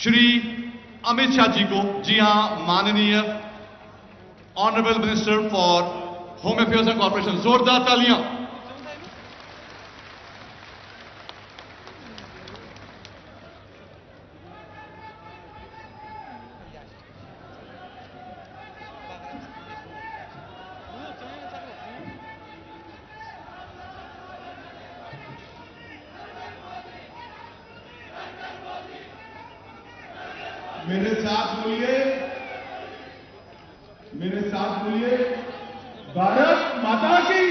श्री अमित शाह जी को, जी हां, माननीय honourable minister for home affairs and corporation, जोरदार तालियां। मेरे साथ बोलिए, भारत माता की।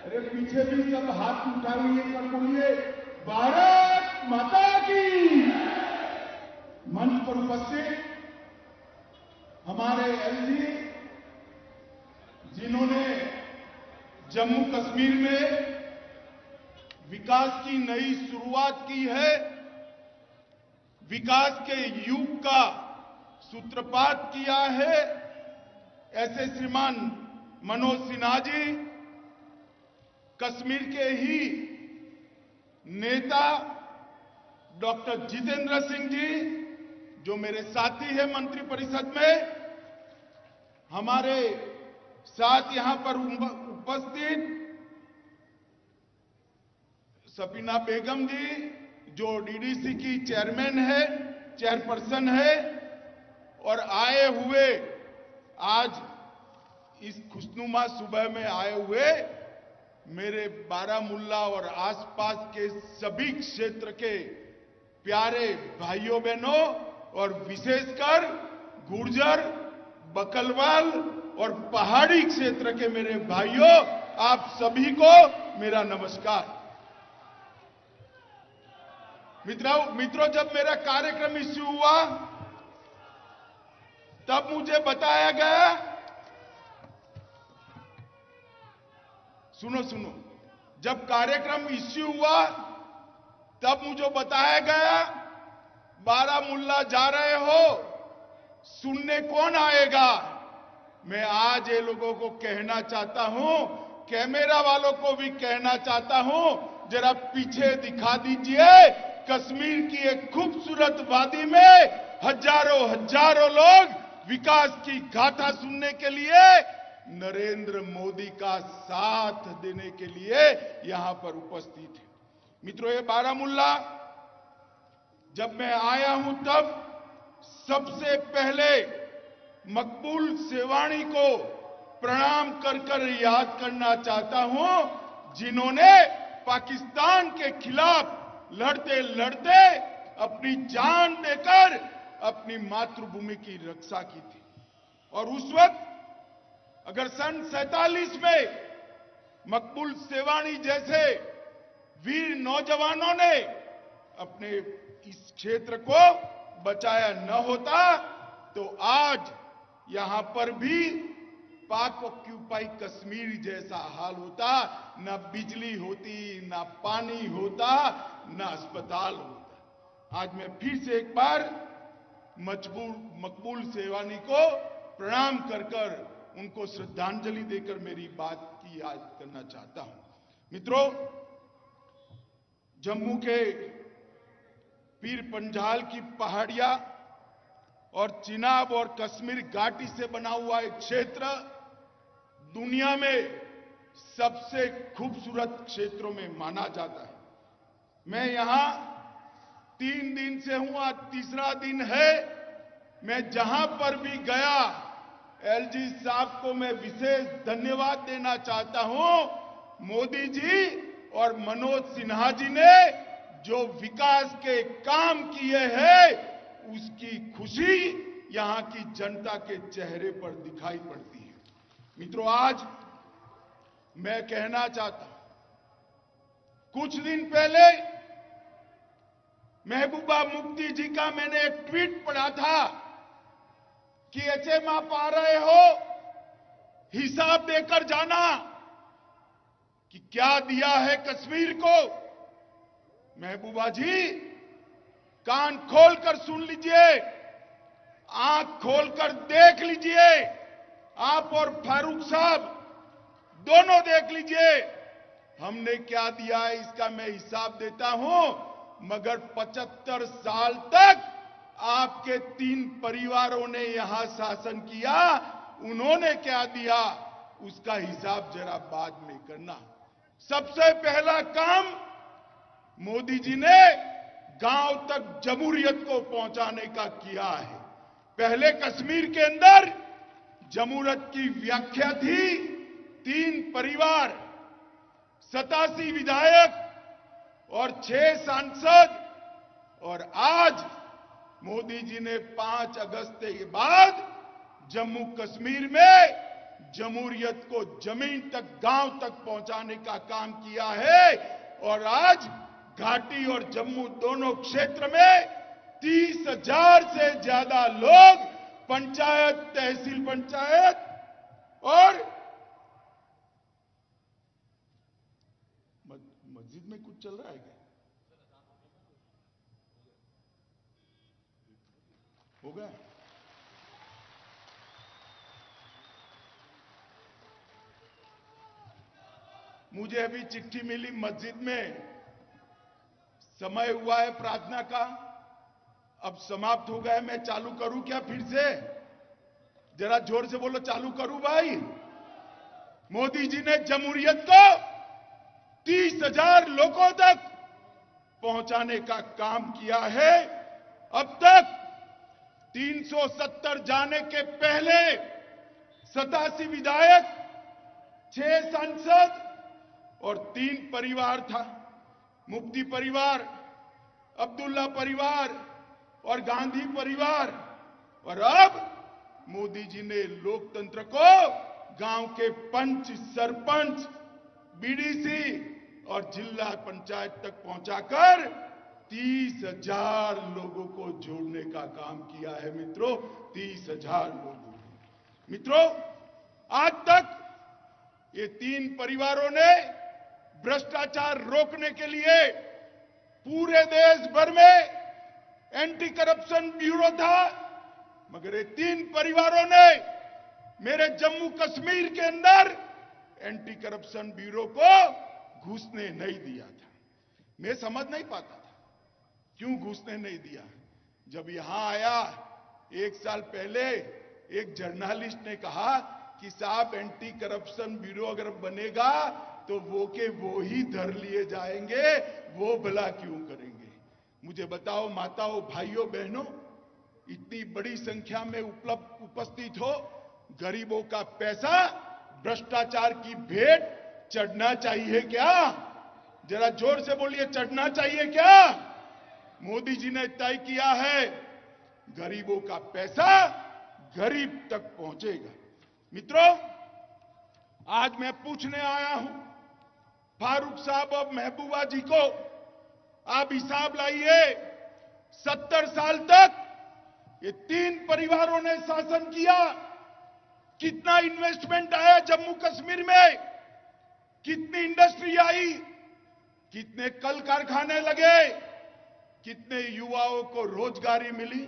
अरे पीछे भी सब हाथ उठाइए, सब बोलिए, भारत माता की। मंच पर उपस्थित हमारे एलजी, जिन्होंने जम्मू कश्मीर में विकास की नई शुरुआत की है, विकास के युग का सूत्रपात किया है, ऐसे श्रीमान मनोज सिन्हा जी, कश्मीर के ही नेता डॉक्टर जितेंद्र सिंह जी, जो मेरे साथी हैं मंत्री परिषद में, हमारे साथ यहां पर उपस्थित सफीना बेगम जी, जो डीडीसी की चेयरपर्सन है, और आए हुए आज इस खुशनुमा सुबह में आए हुए मेरे बारामुल्ला और आसपास के सभी क्षेत्र के प्यारे भाइयों बहनों, और विशेषकर गुर्जर, बकलवाल और पहाड़ी क्षेत्र के मेरे भाइयों, आप सभी को मेरा नमस्कार। मित्रों, जब मेरा कार्यक्रम इश्यू हुआ तब मुझे बताया गया, सुनो, जब कार्यक्रम इश्यू हुआ तब मुझे बताया गया, बारामुल्ला जा रहे हो, सुनने कौन आएगा। मैं आज ये लोगों को कहना चाहता हूं, कैमरा वालों को भी कहना चाहता हूं, जरा पीछे दिखा दीजिए, कश्मीर की एक खूबसूरत वादी में हजारों लोग विकास की गाथा सुनने के लिए, नरेंद्र मोदी का साथ देने के लिए यहां पर उपस्थित है। मित्रों, ये बारामुल्ला जब मैं आया हूं तब सबसे पहले मकबूल सेवानी को प्रणाम कर याद करना चाहता हूं, जिन्होंने पाकिस्तान के खिलाफ लड़ते लड़ते अपनी जान देकर अपनी मातृभूमि की रक्षा की थी। और उस वक्त अगर सन 47 में मकबूल सेवानी जैसे वीर नौजवानों ने अपने इस क्षेत्र को बचाया न होता, तो आज यहां पर भी पाक ऑक्यूपाई कश्मीर जैसा हाल होता, ना बिजली होती, ना पानी होता, ना अस्पताल होता। आज मैं फिर से एक बार मकबूल सेवानी को प्रणाम कर उनको श्रद्धांजलि देकर मेरी बात की याद करना चाहता हूं। मित्रों, जम्मू के पीर पंजाल की पहाड़ियां और चिनाब और कश्मीर घाटी से बना हुआ एक क्षेत्र दुनिया में सबसे खूबसूरत क्षेत्रों में माना जाता है। मैं यहां 3 दिन से हूं, आज तीसरा दिन है। मैं जहां पर भी गया, एलजी साहब को मैं विशेष धन्यवाद देना चाहता हूं। मोदी जी और मनोज सिन्हा जी ने जो विकास के काम किए हैं, उसकी खुशी यहां की जनता के चेहरे पर दिखाई पड़ती है। मित्रों, आज मैं कहना चाहता हूं, कुछ दिन पहले महबूबा मुफ्ती जी का मैंने एक ट्वीट पढ़ा था कि एचएम आप आ रहे हो, हिसाब देकर जाना कि क्या दिया है कश्मीर को। महबूबा जी, कान खोलकर सुन लीजिए, आंख खोलकर देख लीजिए, आप और फारूक साहब दोनों देख लीजिए, हमने क्या दिया है इसका मैं हिसाब देता हूं। मगर 75 साल तक आपके 3 परिवारों ने यहां शासन किया, उन्होंने क्या दिया उसका हिसाब जरा बाद में करना। सबसे पहला काम मोदी जी ने गांव तक जमहूरियत को पहुंचाने का किया है। पहले कश्मीर के अंदर जमहूरियत की व्याख्या थी 3 परिवार, 87 विधायक और 6 सांसद, और आज मोदी जी ने 5 अगस्त के बाद जम्मू कश्मीर में जमहूरियत को जमीन तक, गांव तक पहुंचाने का काम किया है। और आज घाटी और जम्मू दोनों क्षेत्र में 30,000 से ज्यादा लोग पंचायत, तहसील पंचायत और मस्जिद में कुछ चल रहा है क्या? हो गया? मुझे अभी चिट्ठी मिली, मस्जिद में समय हुआ है प्रार्थना का, अब समाप्त हो गया। मैं चालू करूं क्या फिर से? जरा जोर से बोलो, चालू करूं भाई? मोदी जी ने जमहूरियत को 30,000 लोगों तक पहुंचाने का काम किया है। अब तक 370 जाने के पहले 87 विधायक, 6 सांसद और 3 परिवार था, मुफ्ती परिवार, अब्दुल्ला परिवार और गांधी परिवार। और अब मोदी जी ने लोकतंत्र को गांव के पंच, सरपंच, बीडीसी और जिला पंचायत तक पहुंचाकर 30,000 लोगों को जोड़ने का काम किया है मित्रों, 30,000 लोगों। मित्रों, आज तक ये 3 परिवारों ने भ्रष्टाचार रोकने के लिए पूरे देश भर में एंटी करप्शन ब्यूरो था, मगर ये 3 परिवारों ने मेरे जम्मू कश्मीर के अंदर एंटी करप्शन ब्यूरो को घुसने नहीं दिया था। मैं समझ नहीं पाता था क्यों घुसने नहीं दिया। जब यहां आया 1 साल पहले, एक जर्नलिस्ट ने कहा कि साहब एंटी करप्शन ब्यूरो अगर बनेगा तो वो के वो ही धर लिए जाएंगे, वो भला क्यों करेंगे। मुझे बताओ माताओं, भाइयों, बहनों, इतनी बड़ी संख्या में उपस्थित हो, गरीबों का पैसा भ्रष्टाचार की भेंट चढ़ना चाहिए क्या? जरा जोर से बोलिए, चढ़ना चाहिए क्या? मोदी जी ने तय किया है गरीबों का पैसा गरीब तक पहुंचेगा। मित्रों, आज मैं पूछने आया हूं फारूक साहब और महबूबा जी को, आप हिसाब लाइए, 70 साल तक ये 3 परिवारों ने शासन किया, कितना इन्वेस्टमेंट आया जम्मू कश्मीर में, कितनी इंडस्ट्री आई, कितने कल कारखाने लगे, कितने युवाओं को रोजगारी मिली।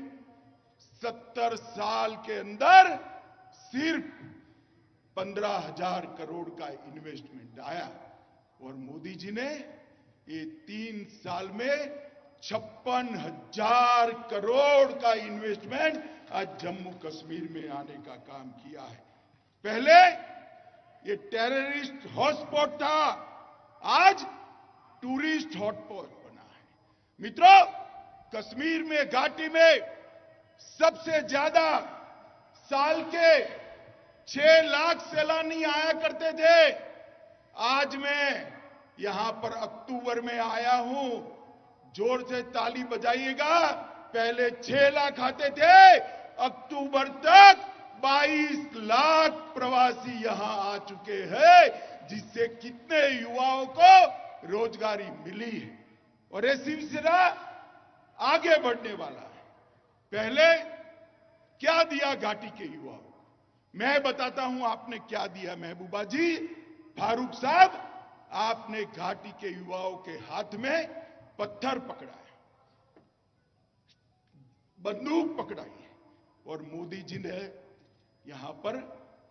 70 साल के अंदर सिर्फ 15,000 करोड़ का इन्वेस्टमेंट आया, और मोदी जी ने ये 3 साल में 56,000 करोड़ का इन्वेस्टमेंट आज जम्मू कश्मीर में आने का काम किया है। पहले ये टेररिस्ट हॉटस्पॉट था, आज टूरिस्ट हॉटस्पॉट बना है। मित्रों, कश्मीर में, घाटी में सबसे ज्यादा साल के 6 लाख सैलानी आया करते थे। आज मैं यहां पर अक्टूबर में आया हूं, जोर से ताली बजाइएगा, पहले 6 लाख आते थे, अक्टूबर तक 22 लाख प्रवासी यहां आ चुके हैं, जिससे कितने युवाओं को रोजगारी मिली है। और ये सिलसिला आगे बढ़ने वाला है। पहले क्या दिया घाटी के युवाओं को, मैं बताता हूं आपने क्या दिया। महबूबा जी, फारूक साहब, आपने घाटी के युवाओं के हाथ में पत्थर पकड़ा है, बंदूक पकड़ाई है, और मोदी जी ने यहां पर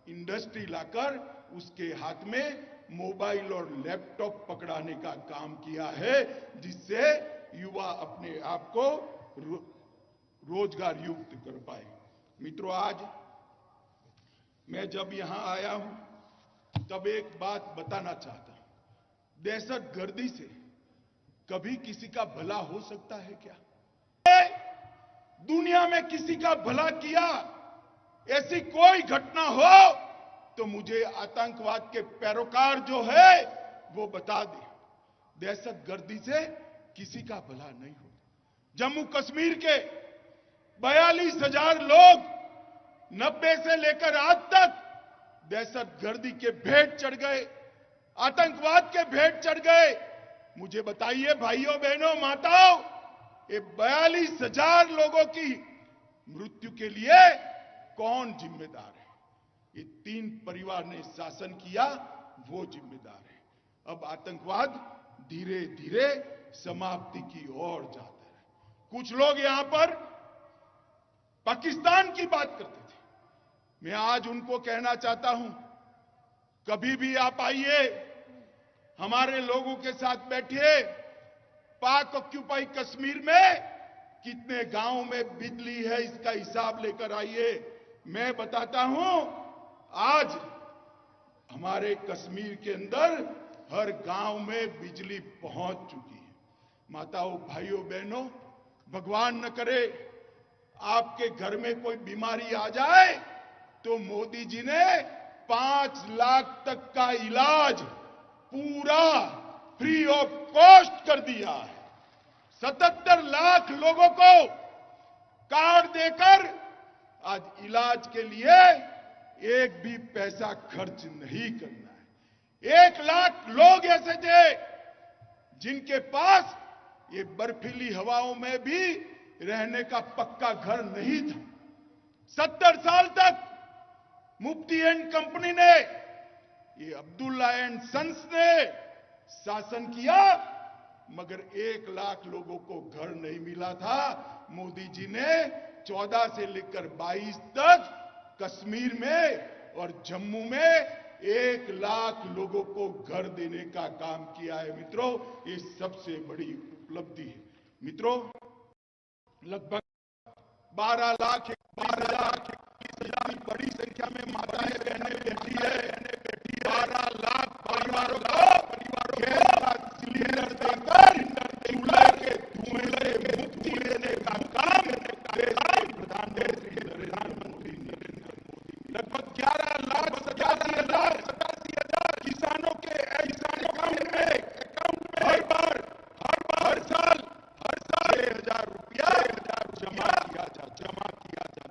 इंडस्ट्री लाकर उसके हाथ में मोबाइल और लैपटॉप पकड़ाने का काम किया है, जिससे युवा अपने आप को रोजगार युक्त कर पाए। मित्रों, आज मैं जब यहां आया हूं तब एक बात बताना चाहता हूं। दहशतगर्दी से कभी किसी का भला हो सकता है क्या? दुनिया में किसी का भला किया ऐसी कोई घटना हो तो मुझे आतंकवाद के पैरोकार जो है वो बता दे। दहशतगर्दी से किसी का भला नहीं हो। जम्मू कश्मीर के 42,000 लोग 90 से लेकर आज तक दहशतगर्दी के भेंट चढ़ गए, आतंकवाद के भेंट चढ़ गए। मुझे बताइए भाइयों बहनों माताओं, ये 42,000 लोगों की मृत्यु के लिए कौन जिम्मेदार है? ये 3 परिवार ने शासन किया, वो जिम्मेदार है। अब आतंकवाद धीरे धीरे समाप्ति की ओर जाता है। कुछ लोग यहां पर पाकिस्तान की बात करते थे। मैं आज उनको कहना चाहता हूं, कभी भी आप आइए, हमारे लोगों के साथ बैठिए। पाक ऑक्यूपाई कश्मीर में कितने गांवों में बिजली है इसका हिसाब लेकर आइए। मैं बताता हूं, आज हमारे कश्मीर के अंदर हर गांव में बिजली पहुंच चुकी है। माताओं, भाइयों, बहनों, भगवान न करे आपके घर में कोई बीमारी आ जाए तो मोदी जी ने 5 लाख तक का इलाज पूरा फ्री ऑफ कॉस्ट कर दिया है। 77 लाख लोगों को कार्ड देकर आज इलाज के लिए एक भी पैसा खर्च नहीं करना है। 1 लाख लोग ऐसे थे जिनके पास ये बर्फीली हवाओं में भी रहने का पक्का घर नहीं था। 70 साल तक मुफ्ती एंड कंपनी ने, ये अब्दुल्ला एंड सन्स ने शासन किया, मगर 1 लाख लोगों को घर नहीं मिला था। मोदी जी ने 14 से लेकर 22 तक कश्मीर में और जम्मू में 1 लाख लोगों को घर देने का काम किया है। मित्रों, ये सबसे बड़ी उपलब्धि है। मित्रों, लगभग 12 लाख 21,000 बड़ी संख्या में माताएं बहनें बैठी है। 12 लाख परिवारों को गैस का सिलेंडर देकर चूल्हे के धुएं से मुक्ति देने का काम देश के प्रधानमंत्री नरेंद्र मोदी ने। लगभग 11 लाख 87,000 किसानों के अकाउंट में हर साल 6,000 रुपया जमा किया जा।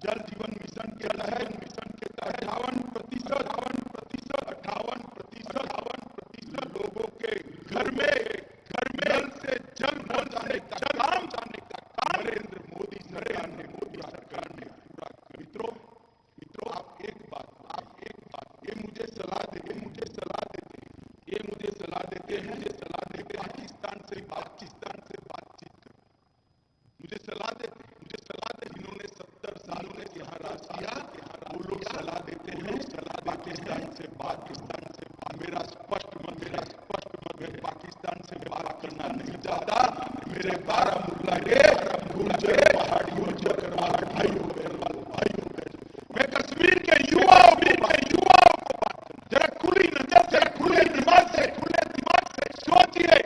जल जीवन मिशन के तहत 58% लोगों के घर में नल से जल पहुंचाने का काम नरेंद्र मोदी सरकार ने पूरा कर। मित्रों, आप एक बात ये मुझे सलाह देते हैं पाकिस्तान से बातचीत कर। मुझे सलाह देते जिन्होंने 70 साल में यहाँ राज किया, वो लोग सलाह देते हैं पाकिस्तान से बात। मेरा स्पष्ट मत मैं पाकिस्तान से बात करना नहीं चाहता। मेरे बारामूला के गुर्जर पहाड़ियों भाइयों मैं कश्मीर के युवाओं को जरा खुली नजर से, खुले दिमाग से सोचिए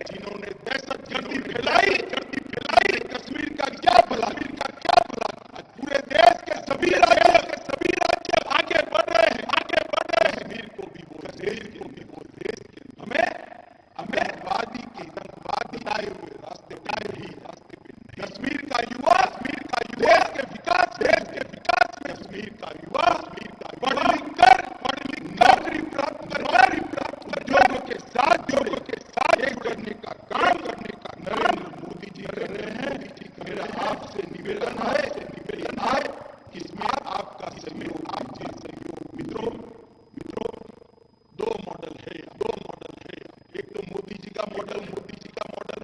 जिन्होंने दहशतगर्दी फैलाई कश्मीर का क्या भला? पूरे देश के सभी राज्य आगे बढ़ रहे हैं। कश्मीर को भी वो देश हमें आतंकवादी बताए हुए रास्ते पे नहीं। कश्मीर का युवा देश के विकास में कश्मीर का युवा पढ़ लिख कर नौकरी प्राप्त कर उद्योगों के साथ एक करने का काम नरेंद्र मोदी जी कर रहे हैं। मेरा आपसे निवेदन है कि इसमें आपका सहयोग कीजिए। मित्रों, 2 मॉडल है। एक तो मोदी जी का मॉडल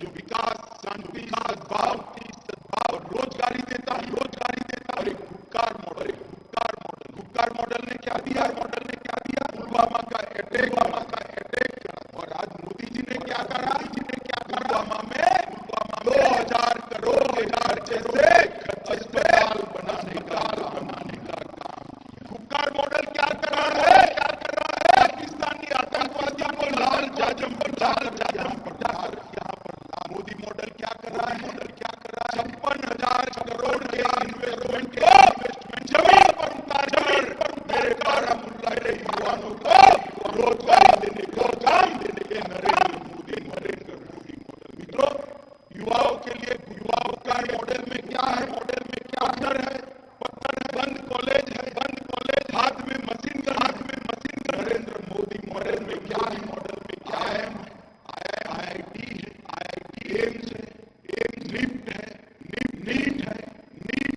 जो विकास, शांति, सद्भाव और रोजगारी देता है, और एक हुक्कार मॉडल ने क्या दिया? पुलवामा का अटैक जी ने क्या करा, पुलवामा में 2000 करोड़ के खर्चे से अस्पताल बनाने का काम। खुक्कार मॉडल क्या कर रहा है, पाकिस्तानी आतंकवादियों को लाल जाजम पटाकर यहाँ पर मोदी मॉडल क्या कर रहा है, 56,000 करोड़ के इन्वेस्टमेंट को जमीन पर उतारकर मेरे बारामूला के युवाओं को रोजगार देने का काम देने नरेंद्र मोदी मॉडल। मित्रों, युवाओं के लिए युवाओं का मॉडल में क्या है, पत्थर है, बंद कॉलेज है, हाथ में मशीन नरेंद्र मोदी मॉडल में क्या है, आईआईटी है, एम्स है, लिफ्ट है, नीट है,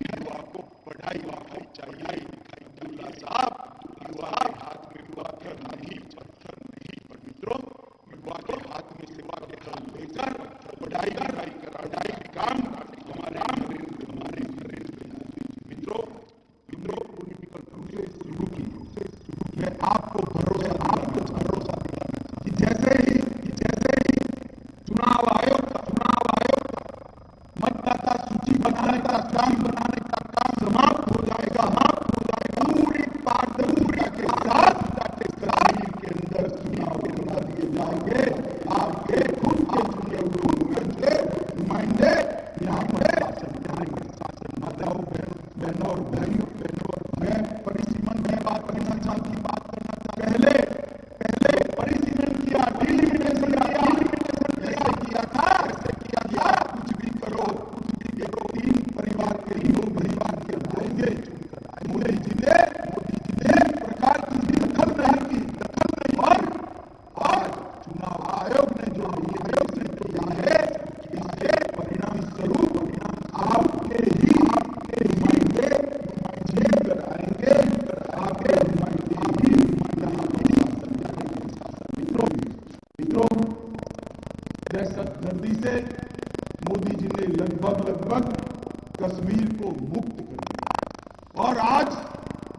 युवा को पढ़ाई चाहिए। अब्दुल्ला साहब, युवा के हाथ में पत्थर नहीं, पर मित्रों, युवा के हाथ में सेवा के फल लेकर पढ़ाई कराई काम हमारे मित्रों पॉलिटिकल प्रोसेस शुरू की। मैं आपको भरोसा कि जैसे ही चुनाव आयोग मतदाता सूची बनाने का काम समाप्त हो जाएगा, पूरी पारदर्शिता के साथ कश्मीर के अंदर चुनाव करा दिए जाएंगे। आपके खुद के चुने हुए नुमाइंदे यहाँ पर शासन करेंगे। माताओं बहनों और भाइयों, मैं परिसीमन में बात करना चाहती हूँ। पहले परिसीमन किया, डिलिमिटेशन जैसे किया था, कुछ भी करो, ये 3 परिवार के लोग परिवार के आएंगे। मोदी जी ने प्रकार की दखल नहीं की, और आज चुनाव आयोग ने जो निर्देशन किया है, इसके परिणाम स्वरूप आपके नुमाइंदे जेल कराएंगे, आपके नुमाइंदे ही यहाँ पर शासन करेंगे। मित्रों, दहशतगर्दी से मोदी जी ने लगभग कश्मीर को मुक्त कर दिया, और आज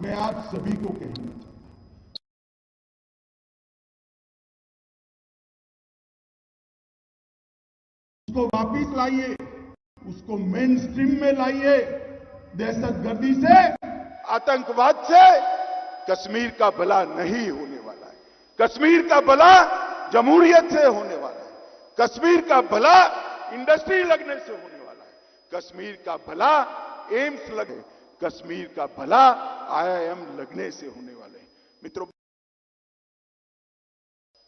मैं आप सभी को कहना चाहता हूं, उसको वापिस लाइए, उसको मेन स्ट्रीम में लाइए। दहशतगर्दी से, आतंकवाद से कश्मीर का भला नहीं होने वाला है। कश्मीर का भला जमहूरियत से होने वाला है। कश्मीर का भला इंडस्ट्री लगने से होने वाला है। कश्मीर का भला एम्स लगे, कश्मीर का भला आईआईएम लगने से होने वाले हैं। मित्रों,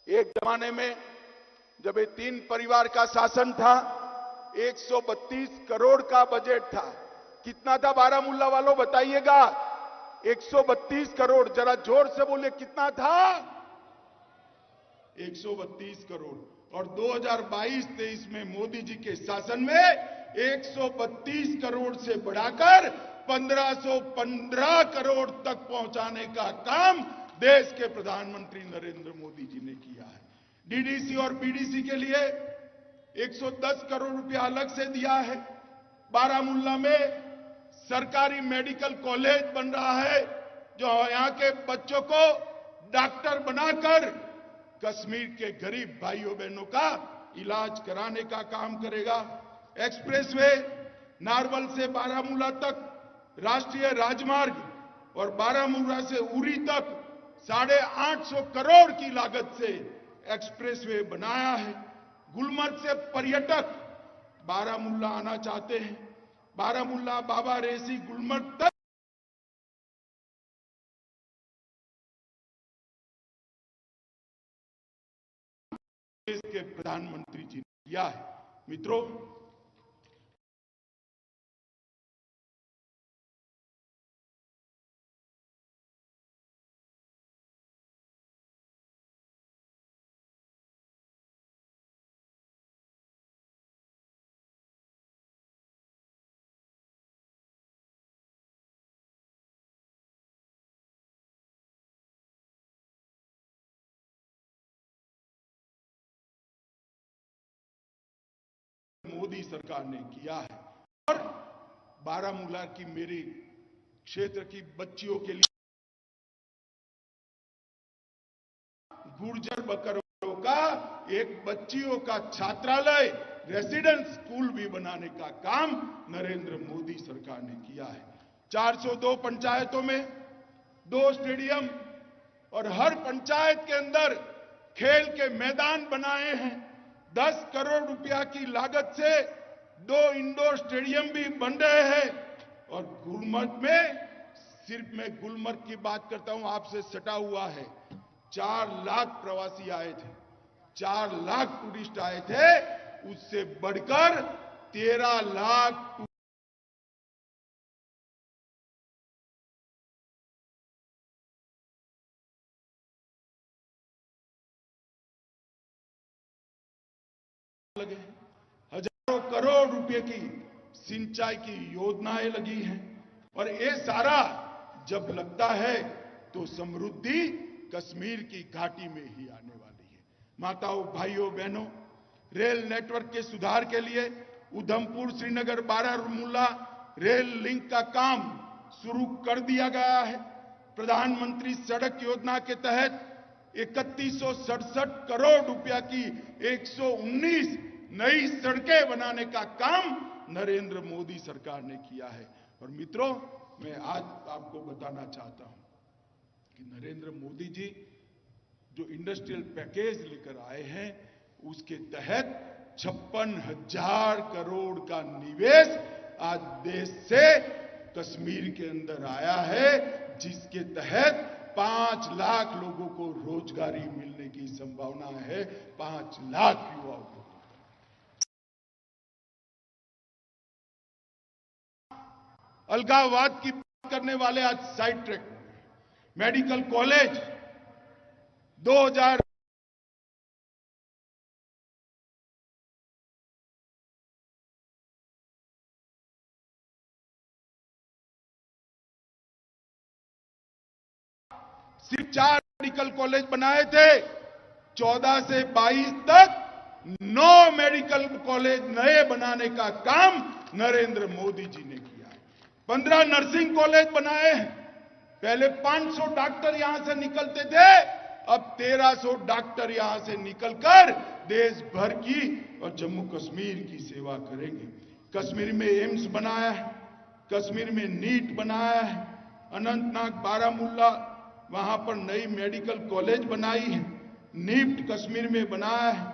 एक जमाने में जब ये 3 परिवार का शासन था, 132 करोड़ का बजट था। कितना था बारामूला वालों, बताइएगा? 132 करोड़। जरा जोर से बोलिए, कितना था? 132 करोड़। और 2022-23 में मोदी जी के शासन में 132 करोड़ से बढ़ाकर 1515 करोड़ तक पहुंचाने का काम देश के प्रधानमंत्री नरेंद्र मोदी जी ने किया है। डीडीसी और पीडीसी के लिए 110 करोड़ रुपया अलग से दिया है। बारामूला में सरकारी मेडिकल कॉलेज बन रहा है, जो यहां के बच्चों को डॉक्टर बनाकर कश्मीर के गरीब भाइयों बहनों का इलाज कराने का काम करेगा। एक्सप्रेसवे नारवल से बारामूला तक, राष्ट्रीय राजमार्ग और बारामूला से उरी तक 850 करोड़ की लागत से एक्सप्रेसवे बनाया है। गुलमर्ग से पर्यटक बारामूला आना चाहते हैं, बारामूला, बाबा रेसी, गुलमर्ग तक देश के प्रधानमंत्री जी ने किया है। मित्रों, मोदी सरकार ने किया है। और बारामूला की, मेरे क्षेत्र की बच्चियों के लिए गुर्जर बकरों का एक बच्चियों का छात्रालय रेसिडेंस स्कूल भी बनाने का काम नरेंद्र मोदी सरकार ने किया है। 402 पंचायतों में 2 स्टेडियम और हर पंचायत के अंदर खेल के मैदान बनाए हैं। 10 करोड़ रुपया की लागत से 2 इंडोर स्टेडियम भी बन रहे हैं। और गुलमर्ग में, सिर्फ मैं गुलमर्ग की बात करता हूं, आपसे सटा हुआ है, 4 लाख प्रवासी आए थे, 4 लाख टूरिस्ट आए थे। उससे बढ़कर 13 लाख लगे, हजारों करोड़ रुपए की सिंचाई की योजनाएं लगी हैं। और ये सारा जब लगता है तो समृद्धि कश्मीर की घाटी में ही आने वाली है। माताओं, भाइयों, बहनों, रेल नेटवर्क के सुधार के लिए उधमपुर श्रीनगर बारामूला रेल लिंक का काम शुरू कर दिया गया है। प्रधानमंत्री सड़क योजना के तहत 3167 करोड़ रुपया की 119 नई सड़कें बनाने का काम नरेंद्र मोदी सरकार ने किया है। और मित्रों, मैं आज आपको बताना चाहता हूं कि नरेंद्र मोदी जी जो इंडस्ट्रियल पैकेज लेकर आए हैं, उसके तहत 56,000 करोड़ का निवेश आज देश से कश्मीर के अंदर आया है, जिसके तहत 5 लाख लोगों को रोजगारी मिलने की संभावना है। 5 लाख युवाओं को। अलगाववाद की बात करने वाले आज साइड ट्रैक हो गए। मेडिकल कॉलेज 2000 सिर्फ 4 मेडिकल कॉलेज बनाए थे। 14 से 22 तक 9 मेडिकल कॉलेज नए बनाने का काम नरेंद्र मोदी जी ने किया है। 15 नर्सिंग कॉलेज बनाए हैं। पहले 500 डॉक्टर यहां से निकलते थे, अब 1300 डॉक्टर यहां से निकलकर देश भर की और जम्मू कश्मीर की सेवा करेंगे। कश्मीर में एम्स बनाया है, कश्मीर में नीट बनाया है, अनंतनाग बारामूला वहां पर नई मेडिकल कॉलेज बनाई है, नीफ्ट कश्मीर में बनाया है,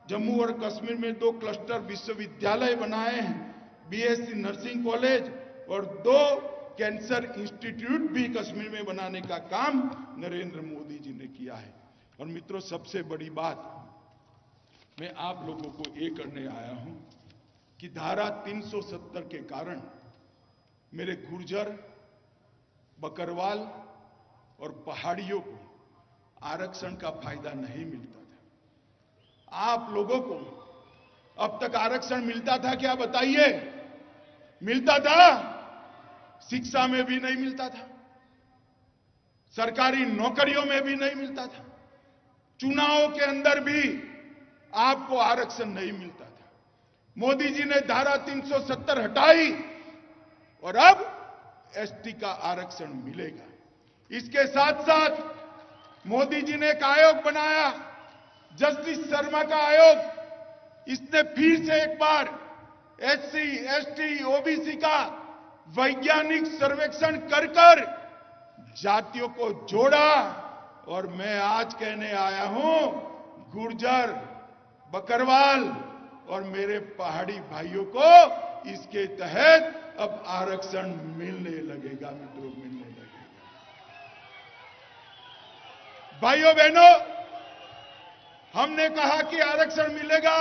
जम्मू और कश्मीर में 2 क्लस्टर विश्वविद्यालय बनाए हैं, बीएससी नर्सिंग कॉलेज और 2 कैंसर इंस्टीट्यूट भी कश्मीर में बनाने का काम नरेंद्र मोदी जी ने किया है। और मित्रों, सबसे बड़ी बात मैं आप लोगों को ये करने आया हूं कि धारा 370 के कारण मेरे गुर्जर, बकरवाल और पहाड़ियों को आरक्षण का फायदा नहीं मिलता था। आप लोगों को अब तक आरक्षण मिलता था क्या, बताइए? मिलता था? शिक्षा में भी नहीं मिलता था, सरकारी नौकरियों में भी नहीं मिलता था, चुनावों के अंदर भी आपको आरक्षण नहीं मिलता था। मोदी जी ने धारा 370 हटाई और अब एसटी का आरक्षण मिलेगा। इसके साथ साथ मोदी जी ने एक आयोग बनाया, जस्टिस शर्मा का आयोग। इसने फिर से एक बार एससी, एसटी, ओबीसी का वैज्ञानिक सर्वेक्षण कर जातियों को जोड़ा। और मैं आज कहने आया हूं, गुर्जर, बकरवाल और मेरे पहाड़ी भाइयों को इसके तहत अब आरक्षण मिलने लगेगा। मित्रों, मिलने लगेगा। भाइयों बहनों, हमने कहा कि आरक्षण मिलेगा।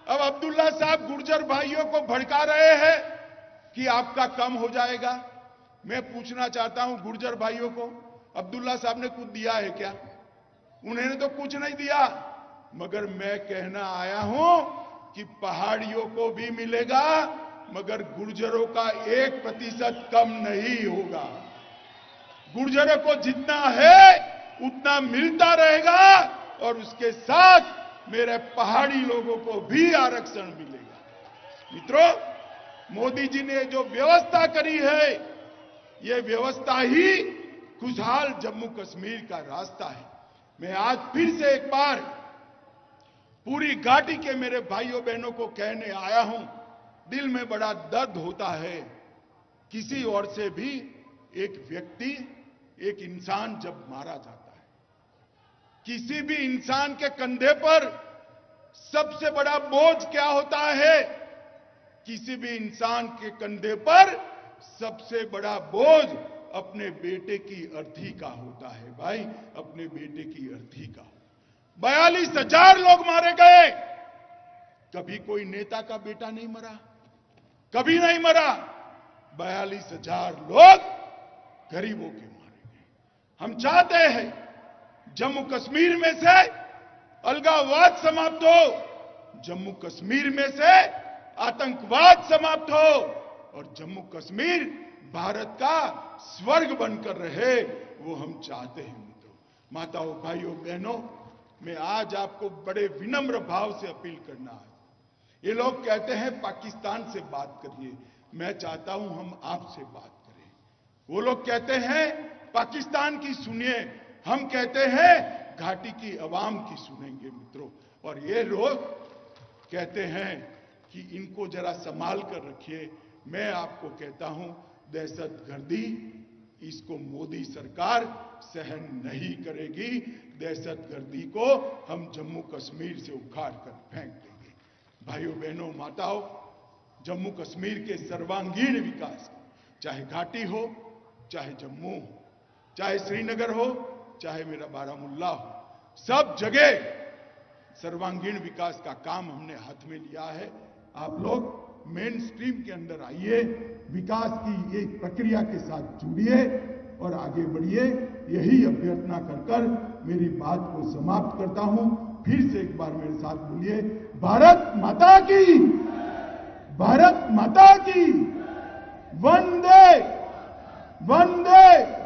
अब अब्दुल्ला साहब गुर्जर भाइयों को भड़का रहे हैं कि आपका कम हो जाएगा। मैं पूछना चाहता हूं गुर्जर भाइयों को, अब्दुल्ला साहब ने कुछ दिया है क्या? उन्होंने तो कुछ नहीं दिया। मगर मैं कहना आया हूं कि पहाड़ियों को भी मिलेगा, मगर गुर्जरों का 1% कम नहीं होगा। गुर्जरों को जितना है उतना मिलता रहेगा और उसके साथ मेरे पहाड़ी लोगों को भी आरक्षण मिलेगा। मित्रों, मोदी जी ने जो व्यवस्था करी है, यह व्यवस्था ही खुशहाल जम्मू कश्मीर का रास्ता है। मैं आज फिर से एक बार पूरी घाटी के मेरे भाइयों बहनों को कहने आया हूं, दिल में बड़ा दर्द होता है। किसी और से भी एक व्यक्ति, एक इंसान जब मारा जाता है, किसी भी इंसान के कंधे पर सबसे बड़ा बोझ क्या होता है? किसी भी इंसान के कंधे पर सबसे बड़ा बोझ अपने बेटे की अर्थी का होता है भाई, अपने बेटे की अर्थी का। 42,000 लोग मारे गए, कभी कोई नेता का बेटा नहीं मरा, कभी नहीं मरा। 42,000 लोग गरीबों के मारे गए। हम चाहते हैं जम्मू कश्मीर में से अलगाववाद समाप्त हो, जम्मू कश्मीर में से आतंकवाद समाप्त हो और जम्मू कश्मीर भारत का स्वर्ग बनकर रहे, वो हम चाहते हैं मित्रों। माताओं, भाइयों, बहनों, मैं आज आपको बड़े विनम्र भाव से अपील करना है। ये लोग कहते हैं पाकिस्तान से बात करिए, मैं चाहता हूं हम आपसे बात करें। वो लोग कहते हैं पाकिस्तान की सुनिए, हम कहते हैं घाटी की आवाम की सुनेंगे मित्रों। और ये लोग कहते हैं कि इनको जरा संभाल कर रखिए। मैं आपको कहता हूं, दहशतगर्दी इसको मोदी सरकार सहन नहीं करेगी। दहशतगर्दी को हम जम्मू कश्मीर से उखाड़ कर फेंक देंगे। भाइयों, बहनों, माताओं, जम्मू कश्मीर के सर्वांगीण विकास, चाहे घाटी हो, चाहे जम्मू हो, चाहे श्रीनगर हो, चाहे मेरा बारामुल्ला हो, सब जगह सर्वांगीण विकास का काम हमने हाथ में लिया है। आप लोग मेन स्ट्रीम के अंदर आइए, विकास की एक प्रक्रिया के साथ जुड़िए और आगे बढ़िए। यही अभ्यर्थना कर मेरी बात को समाप्त करता हूं। फिर से एक बार मेरे साथ बोलिए, भारत माता की, भारत माता की, वंदे वंदे